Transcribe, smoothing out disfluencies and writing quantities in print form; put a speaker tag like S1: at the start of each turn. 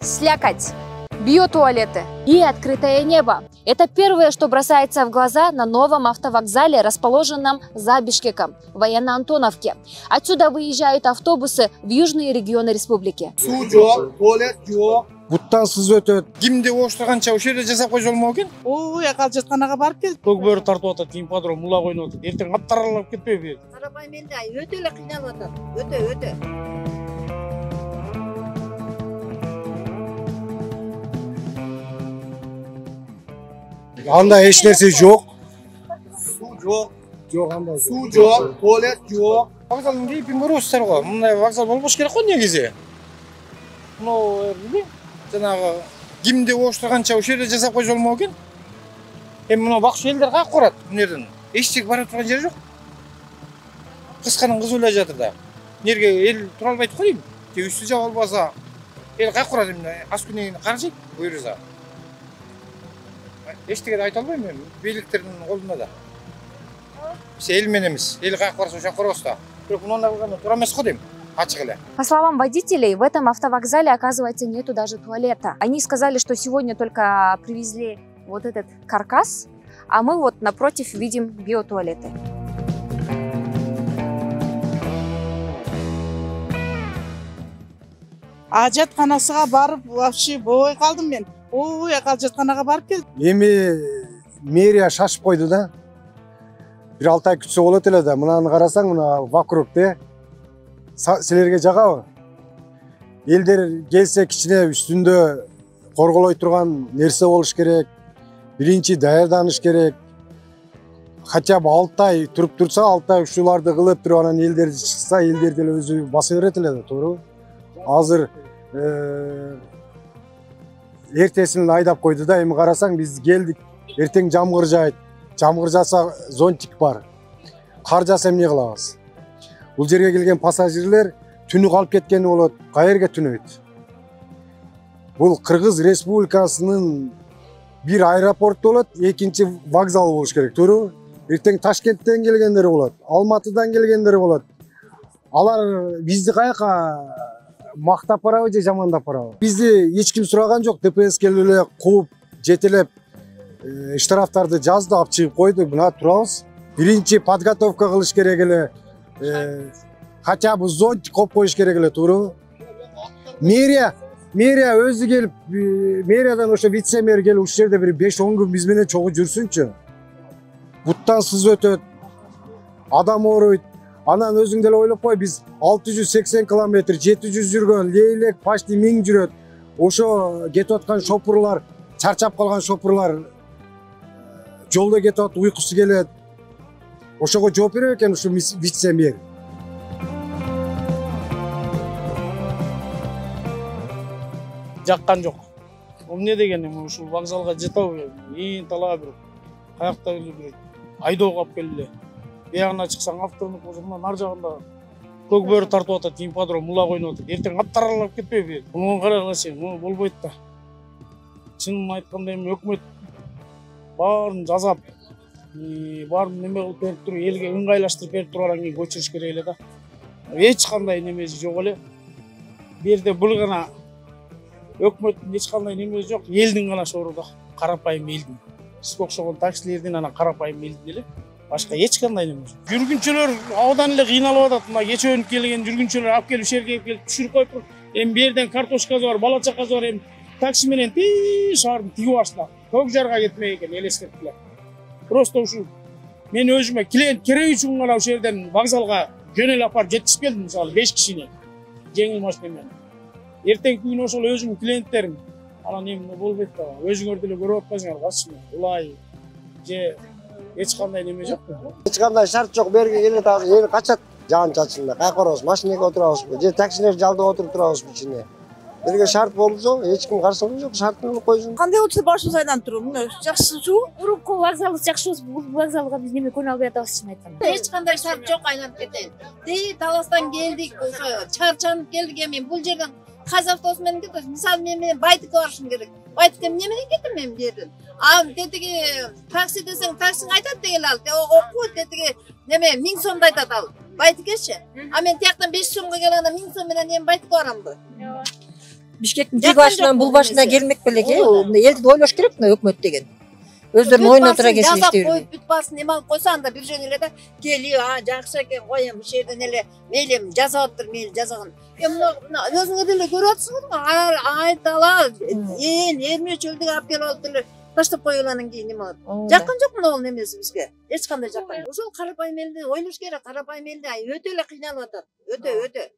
S1: Слякоть. Биотуалеты и открытое небо. Это первое, что бросается в глаза на новом автовокзале, расположенном за Бишкеком, в Военно-Антоновке. Отсюда выезжают автобусы в южные регионы республики.
S2: Су жоқ, туалет жоқ.
S3: Буттан сыз өтөт. Кимде оштырганча ошол жерде жасап койсо болмок экен.
S4: Ой, акал жатканага барып кел.
S5: Көк бөрі тартып атат, имподром мула койнуп атат. Эртең аттаралап кетпейби?
S6: Карабайым эле өтө эле кыйналып атат. Өтө.
S3: Анда эч нерсе жок.
S2: Су жоқ,
S3: Жок анда.
S2: су жоқ, туалет жоқ.
S3: Вокзалдын кейпин көрөсүздөр го. Мындай вокзал болбош керек го негизи. Мынау жанагы кимде оштырганча ошол жерде жасап койсо болмок экен. Эми мына бакча элдер каяка барат мына жерден? Эч жерге бара турган жер жок. Кысканын кызы эле жатыр да. Нерге эл тура албайт го дейм. Же үстү жаап албаса эл каяка барат эми аз күннөн кийин каражайт буйрса. Эчтеке айта албайм мен. Бийликтердин колунда да. Биз эл мененбиз. Эл каяка барса ошока барабыз да. Бирок мындай кылганда туура эмес го дейм. Ачык эле.
S1: По словам водителей, в этом автовокзале, оказывается, нету даже туалета. Они сказали, что сегодня только привезли вот этот каркас, а мы вот напротив видим биотуалеты.
S4: Жатканасыга барып, вообще бой калдым мен. Ой, акал жатканага барып кел.
S3: Эми мэрия шашып койду да. Бир 6 ай күтсө болот эле да. Мынаны карасаң, мына вокругте силерге жагабы? Элдер келсе кичине үстүндө корголой турган нерсе болуш керек. Биринчи даярданыш керек. Хотя бы 6 ай туруп турса, 6 ай ушуларды кылып туруп анан элдер чыкса, элдер деле өзү баса берет эле да, туурабы? Азыр эртесин айдап койду да, эми карасаң биз келдик. Эртең жамгыр жаайт. Жамгыр жаса зонтик бар. Кар жаса эмне кылабыз? Бул жерге келген пассажирлер түнү калып кеткени болот. Каерге түнөйт? Бул Кыргыз Республикасынын бир аэропорту болот, экинчи вокзал болуш керек, туурабы? Эртең Ташкенттен келгендер болот, Алматыдан келгендер болот. Алар бизди каяка мактап барабы же жамандап барабы? Бизди эч ким сураган жок. ДПС келип эле кууп, жетелеп штрафтарды жазды, алып чыгып койду. Мына турабыз. Биринчи подготовка кылыш керек эле. Хотя бы зонтик коюп коюш керек эле, туурабы? Мэрия өзү келип, мэриядан ошо вице-мэр келип ушул жерде бир 5-10 күн биз менен чогуу жүрсүнчү. Буттан сыз өтөт. Адам ооруйт. Анан өзүң деле ойлоп кой, биз 680 километр, 700 жүргөн, лейлек почти 1000 жүрөт. Ошо кетип аткан шопурлар, чарчап калган шопурлар жолдо кетип атып, уйкусу келет. Ошого жооп берет экен ушу вице-мэр.
S5: Жаккан жок. Эмне деген эми ушул вокзалга жетабы? Ээн талаа бир каякта бир айдоого алып келди. Биягына чыксаң автонук болсо мына нар жагында көк бөрі тартып атат, имподром мула койнуп атат. Эртең аттаралап кетпейби? Муну карагыла сен, муну болбойт да. Чынын айтканда эми өкмөт баарын жазап, баарын неме кылып берип туруп, элге ыңгайлаштырып берип туруп анан кийин көчүрүш керек эле да. Эч кандай немеси жок эле. Бу жерде бул гана өкмөттүн эч кандай немеси жок, элдин гана сору да. Карапайым элдин. Сизге окшогон таксилердин анан карапайым элдин эле. Башка эч кандай неме жок. Жүргүнчүлөр абдан эле кыйналып атат. Мына кечөөнүп келген жүргүнчүлөр алып келип шерге келип түшүрүп коюп туруп, эми бу жерден картошкасы бар, бала чакасы бар, эми такси менен шаардын тиги башына көк жарга кетмек экен, элестетиптилер. Просто ушул мен өзүмө клиент керек үчүн гана ушул жерден вокзалга жөн эле апарып жеткизип келдим, мисалы 5 кишини жеңил машина менен. Эртең күнү ошол өзүмдүн клиенттерим, анан эми болбойт да. Өзүңөр деле көрүп атпайсыңар, каччы улай же эч кандай неме жок.
S7: Эч кандай шарт жок. Берге келет азыр эл качат жаан чачында. Каяка барабыз? Машинеге отурабызбы? Же таксилер жалдап отуруп турабызбы ичинде? Берге шарт болсо, эч ким каршылыгы жок. Шартын кылып койсун.
S6: Кандай болсо башыбыз айланып туруп, мына жакшысу.
S8: Урукку вокзалыбыз жакшы болсо, бул вокзалга биз неме көңүл албай атабыз, чын айтканда.
S6: Эч кандай шарт жок, айланып кетейин. Таластан келдик, ошо чарчанып келдик, эми бул жерден Казавтос менен кетебиз. Мисалы мен Байтыкка барышым керек. Байтыкка эмне менен кетем мен бу жерден? Тетиги такси десең, таксиң айтат дегел ал. Окуу тетиги неме 1000 сомду айтат ал. Байтыккечи. Мен тияктан 5 сомго келгенде 1000 сом менен эми Байтыкка барамбы?
S9: Бишкектин тиги башынан бул башына келмек белеги. Элди ойлош керек мына өкмөт деген. Өздөрүнүн ойуна туура келсе иштей бербейт.
S6: Жазап бүт басын эме алып койсо анда бир жөн эле да кели, жакшы экен, коем ушул жерден эле мейли жазап атыр, мейли жазаган. Мына өзүңөр деле көрүп атсыңызбы? Айтала, эрме чөлдүгө алып келип алып деле таштап койгондан кийин эме болот. Жаккан жок мына бул немеси бизге. Эч кандай жаккан. Ошол карапайым элди ойлош керек, карапайым элди өтө эле кыйналып атат. Өтө.